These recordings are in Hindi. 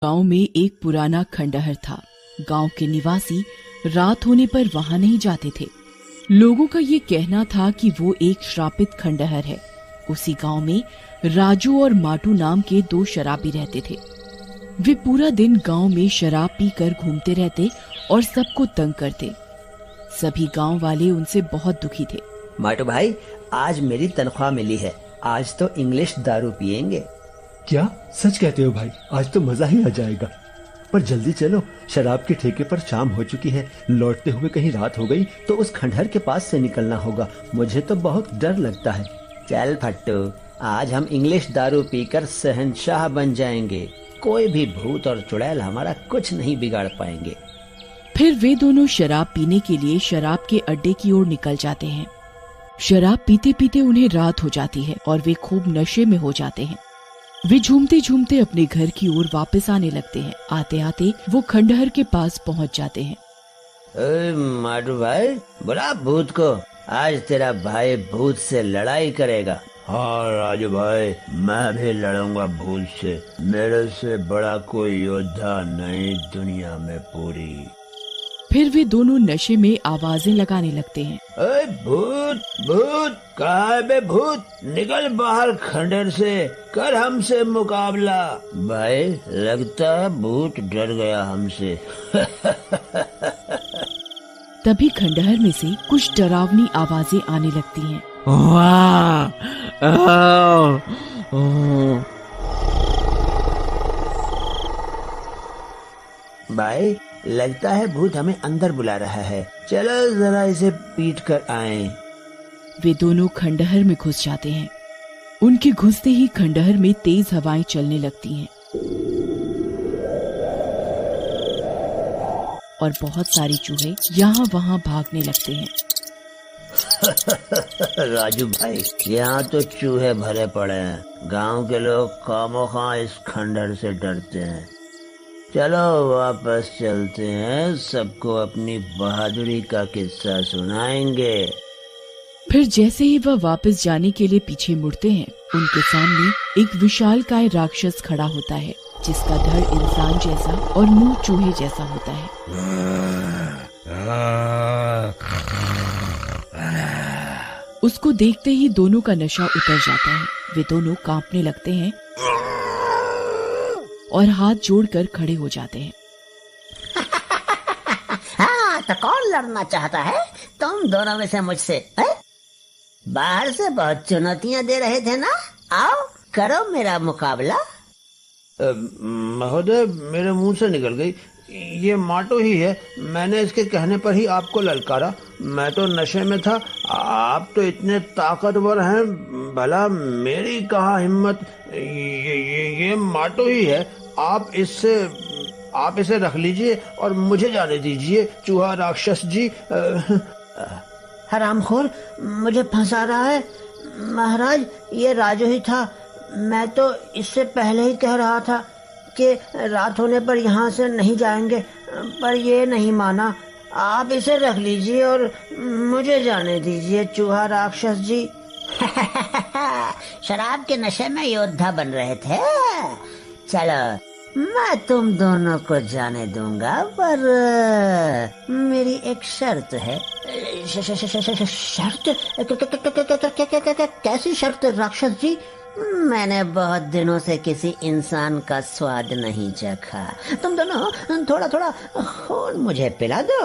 गांव में एक पुराना खंडहर था। गांव के निवासी रात होने पर वहां नहीं जाते थे। लोगों का ये कहना था कि वो एक श्रापित खंडहर है। उसी गांव में राजू और माटू नाम के दो शराबी रहते थे। वे पूरा दिन गांव में शराब पीकर घूमते रहते और सबको तंग करते। सभी गांव वाले उनसे बहुत दुखी थे। माटू भाई, आज मेरी तनख्वाह मिली है, आज तो इंग्लिश दारू पिएंगे। क्या सच कहते हो भाई? आज तो मजा ही आ जाएगा। पर जल्दी चलो, शराब के ठेके पर शाम हो चुकी है। लौटते हुए कहीं रात हो गई तो उस खंडहर के पास से निकलना होगा। मुझे तो बहुत डर लगता है। चल फट्टू, आज हम इंग्लिश दारू पीकर शहंशाह बन जाएंगे। कोई भी भूत और चुड़ैल हमारा कुछ नहीं बिगाड़ पाएंगे। फिर वे दोनों शराब पीने के लिए शराब के अड्डे की ओर निकल जाते हैं। शराब पीते पीते उन्हें रात हो जाती है और वे खूब नशे में हो जाते हैं। वे झूमते झूमते अपने घर की ओर वापस आने लगते हैं। आते आते वो खंडहर के पास पहुंच जाते हैं। माटू भाई, बुला भूत को, आज तेरा भाई भूत से लड़ाई करेगा। हाँ राजू भाई, मैं भी लड़ूंगा भूत से। मेरे से बड़ा कोई योद्धा नहीं दुनिया में पूरी। फिर वे दोनों नशे में आवाजें लगाने लगते हैं। भूत भूत, कहाँ है बे भूत? निकल बाहर खंडहर से, कर हमसे मुकाबला। भाई, लगता है भूत डर गया हमसे। तभी खंडहर में से कुछ डरावनी आवाजें आने लगती हैं। भाई, लगता है भूत हमें अंदर बुला रहा है। चलो जरा इसे पीट कर आएं। वे दोनों खंडहर में घुस जाते हैं। उनके घुसते ही खंडहर में तेज हवाएं चलने लगती हैं और बहुत सारे चूहे यहाँ वहाँ भागने लगते हैं। राजू भाई, यहाँ तो चूहे भरे पड़े हैं। गांव के लोग खामोखा इस खंडहर से डरते हैं। चलो वापस चलते हैं, सबको अपनी बहादुरी का किस्सा सुनाएंगे। फिर जैसे ही वह वापस जाने के लिए पीछे मुड़ते हैं, उनके सामने एक विशालकाय राक्षस खड़ा होता है, जिसका धड़ इंसान जैसा और मुंह चूहे जैसा होता है। उसको देखते ही दोनों का नशा उतर जाता है। वे दोनों कांपने लगते हैं और हाथ जोड़कर खड़े हो जाते हैं। हाँ, तो कौन लड़ना चाहता है तुम दोनों में से मुझसे? बाहर से बहुत चुनौतियां दे रहे थे ना, आओ करो मेरा मुकाबला। महोदय, मेरे मुंह से निकल गई। ये माटो ही है, मैंने इसके कहने पर ही आपको ललकारा। मैं तो नशे में था, आप तो इतने ताकतवर हैं, भला मेरी कहाँ हिम्मत। ये माटो ही है। आप इसे रख लीजिए और मुझे जाने दीजिए, चूहा राक्षस जी। हरामखोर, मुझे फंसा रहा है। महाराज, ये राजू ही था। मैं तो इससे पहले ही कह रहा था कि रात होने पर यहाँ से नहीं जाएंगे, पर ये नहीं माना। आप इसे रख लीजिए और मुझे जाने दीजिए, चूहा राक्षस जी। शराब के नशे में योद्धा बन रहे थे। चलो, मैं तुम दोनों को जाने दूंगा, पर मेरी एक शर्त है। शर्त? कैसी शर्त राक्षस जी? मैंने बहुत दिनों से किसी इंसान का स्वाद नहीं चखा। तुम दोनों थोड़ा थोड़ा खून मुझे पिला दो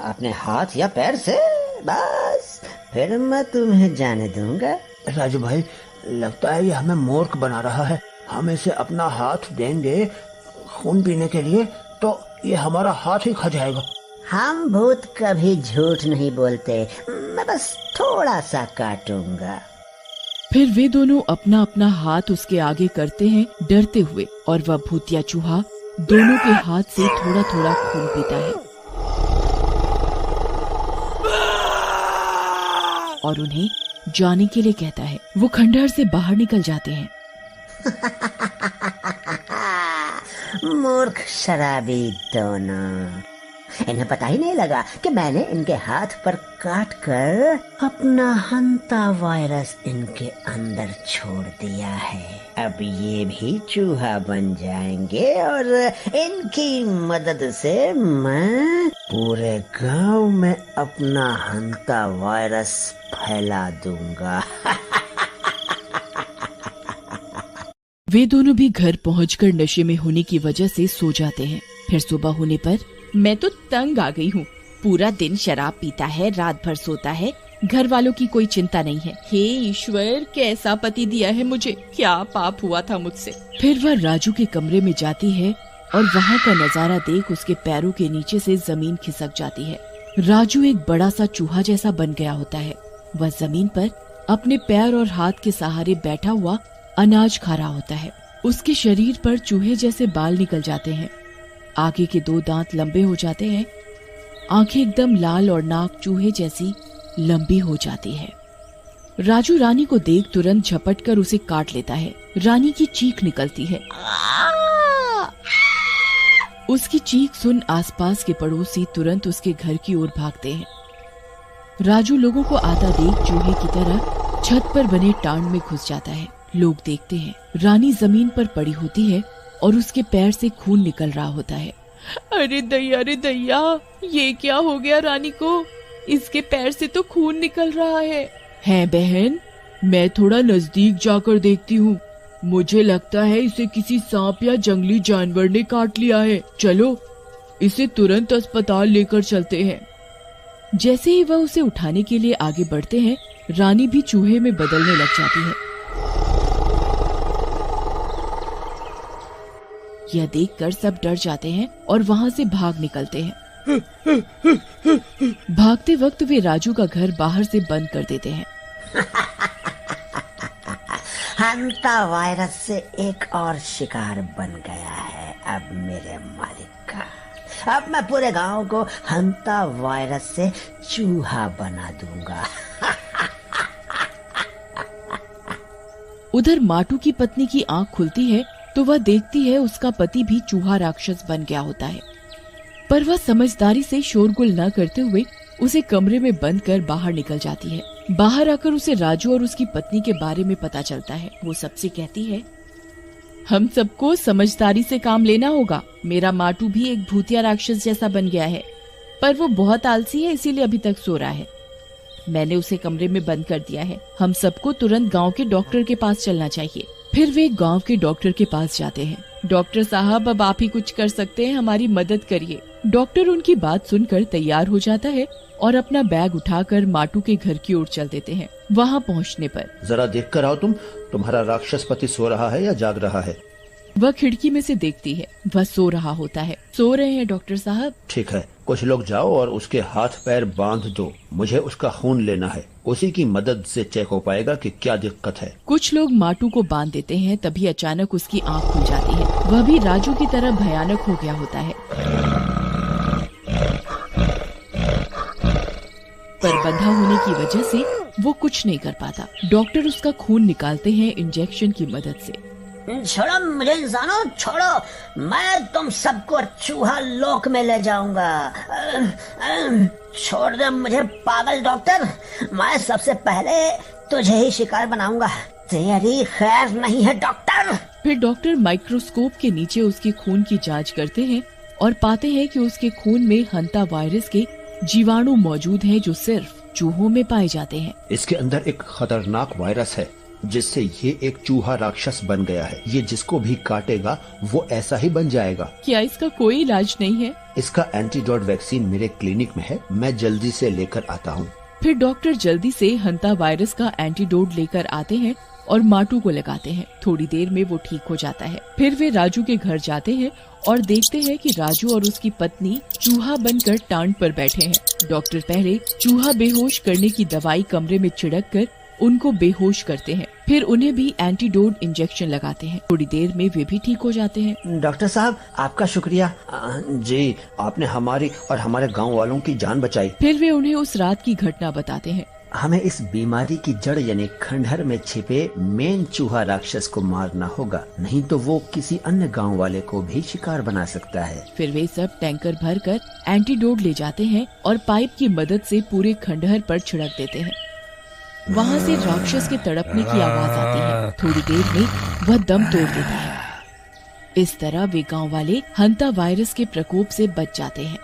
अपने हाथ या पैर से, बस फिर मैं तुम्हें जाने दूंगा। राजू भाई, लगता है ये हमें मूर्ख बना रहा है। हम इसे अपना हाथ देंगे खून पीने के लिए तो ये हमारा हाथ ही खा जाएगा। हम भूत कभी झूठ नहीं बोलते, मैं बस थोड़ा सा काटूंगा। फिर वे दोनों अपना अपना हाथ उसके आगे करते हैं, डरते हुए, और वह भूतिया चूहा दोनों के हाथ से थोड़ा थोड़ा खून पीता है और उन्हें जाने के लिए कहता है। वो खंडहर से बाहर निकल जाते हैं। मूर्ख शराबी दोनों, इन्हें पता ही नहीं लगा कि मैंने इनके हाथ पर काट कर अपना हंता वायरस इनके अंदर छोड़ दिया है। अब ये भी चूहा बन जाएंगे और इनकी मदद से मैं पूरे गांव में अपना हंता वायरस फैला दूंगा। वे दोनों भी घर पहुंचकर नशे में होने की वजह से सो जाते हैं। फिर सुबह होने पर मैं तो तंग आ गई हूँ। पूरा दिन शराब पीता है, रात भर सोता है, घर वालों की कोई चिंता नहीं है। हे ईश्वर, कैसा पति दिया है मुझे, क्या पाप हुआ था मुझसे। फिर वह राजू के कमरे में जाती है और वहाँ का नजारा देख उसके पैरों के नीचे से जमीन खिसक जाती है। राजू एक बड़ा सा चूहा जैसा बन गया होता है। वह जमीन पर अपने पैर और हाथ के सहारे बैठा हुआ अनाज खा रहा होता है। उसके शरीर पर चूहे जैसे बाल निकल जाते हैं, आगे के 2 दांत लंबे हो जाते हैं, आंखें एकदम लाल और नाक चूहे जैसी लंबी हो जाती है। राजू रानी को देख तुरंत झपट कर उसे काट लेता है। रानी की चीख निकलती है। उसकी चीख सुन आसपास के पड़ोसी तुरंत उसके घर की ओर भागते हैं। राजू लोगों को आता देख चूहे की तरह छत पर बने टांड में घुस जाता है। लोग देखते हैं रानी जमीन पर पड़ी होती है और उसके पैर से खून निकल रहा होता है। अरे दैया, ये क्या हो गया रानी को? इसके पैर से तो खून निकल रहा है बहन, मैं थोड़ा नजदीक जाकर देखती हूँ। मुझे लगता है इसे किसी सांप या जंगली जानवर ने काट लिया है। चलो इसे तुरंत अस्पताल लेकर चलते हैं। जैसे ही वह उसे उठाने के लिए आगे बढ़ते हैं, रानी भी चूहे में बदलने लग जाती है। यह देखकर सब डर जाते हैं और वहाँ से भाग निकलते हैं। भागते वक्त वे राजू का घर बाहर से बंद कर देते हैं। हंता वायरस से एक और शिकार बन गया है अब मेरे मालिक का। अब मैं पूरे गांव को हंता वायरस से चूहा बना दूंगा। उधर माटू की पत्नी की आंख खुलती है तो वह देखती है उसका पति भी चूहा राक्षस बन गया होता है, पर वह समझदारी से शोरगुल न करते हुए उसे कमरे में बंद कर बाहर निकल जाती है। बाहर आकर उसे राजू और उसकी पत्नी के बारे में पता चलता है। वो सबसे कहती है, हम सबको समझदारी से काम लेना होगा। मेरा माटू भी एक भूतिया राक्षस जैसा बन गया है, पर वो बहुत आलसी है, इसीलिए अभी तक सो रहा है। मैंने उसे कमरे में बंद कर दिया है। हम सबको तुरंत गांव के डॉक्टर के पास चलना चाहिए। फिर वे गांव के डॉक्टर के पास जाते हैं। डॉक्टर साहब, अब आप ही कुछ कर सकते हैं, हमारी मदद करिए। डॉक्टर उनकी बात सुनकर तैयार हो जाता है और अपना बैग उठाकर माटू के घर की ओर चल देते हैं। वहाँ पहुँचने पर, जरा देख कर आओ, तुम्हारा राक्षस पति सो रहा है या जाग रहा है? वह खिड़की में से देखती है। वह सो रहा होता है। सो रहे हैं डॉक्टर साहब। ठीक है, कुछ लोग जाओ और उसके हाथ पैर बांध दो। मुझे उसका खून लेना है। उसी की मदद से चेक हो पाएगा कि क्या दिक्कत है। कुछ लोग माटू को बांध देते हैं। तभी अचानक उसकी आंख खुल जाती है। वह भी राजू की तरह भयानक हो गया होता है, पर बंधा होने की वजह से वो कुछ नहीं कर पाता। डॉक्टर उसका खून निकालते हैं इंजेक्शन की मदद से। छोड़ो मुझे इंसानों, छोड़ो, मैं तुम सबको चूहा लोक में ले जाऊंगा। छोड़ दे मुझे पागल डॉक्टर, मैं सबसे पहले तुझे ही शिकार बनाऊंगा। तेरी खैर नहीं है डॉक्टर। फिर डॉक्टर माइक्रोस्कोप के नीचे उसके खून की जांच करते हैं और पाते हैं कि उसके खून में हंता वायरस के जीवाणु मौजूद हैं जो सिर्फ चूहों में पाए जाते हैं। इसके अंदर एक खतरनाक वायरस है जिससे ये एक चूहा राक्षस बन गया है। ये जिसको भी काटेगा वो ऐसा ही बन जाएगा। क्या इसका कोई इलाज नहीं है? इसका एंटीडोट वैक्सीन मेरे क्लिनिक में है, मैं जल्दी से लेकर आता हूँ। फिर डॉक्टर जल्दी से हंता वायरस का एंटीडोट लेकर आते हैं और माटू को लगाते हैं। थोड़ी देर में वो ठीक हो जाता है। फिर वे राजू के घर जाते हैं और देखते हैं कि राजू और उसकी पत्नी चूहा बनकर टांड पर बैठे हैं। डॉक्टर पहले चूहा बेहोश करने की दवाई कमरे में छिड़क कर उनको बेहोश करते हैं। फिर उन्हें भी एंटीडोट इंजेक्शन लगाते हैं। थोड़ी देर में वे भी ठीक हो जाते हैं। डॉक्टर साहब, आपका शुक्रिया। जी, आपने हमारी और हमारे गांव वालों की जान बचाई। फिर वे उन्हें उस रात की घटना बताते हैं। हमें इस बीमारी की जड़ यानी खंडहर में छिपे मेन चूहा राक्षस को मारना होगा, नहीं तो वो किसी अन्य गांव वाले को भी शिकार बना सकता है। फिर वे सब टैंकर भरकर एंटीडोट ले जाते हैं और पाइप की मदद से पूरे खंडहर पर छिड़क देते हैं। वहाँ से राक्षस के तड़पने की आवाज आती है। थोड़ी देर में वह दम तोड़ देता है। इस तरह वे गांव वाले हंता वायरस के प्रकोप से बच जाते हैं।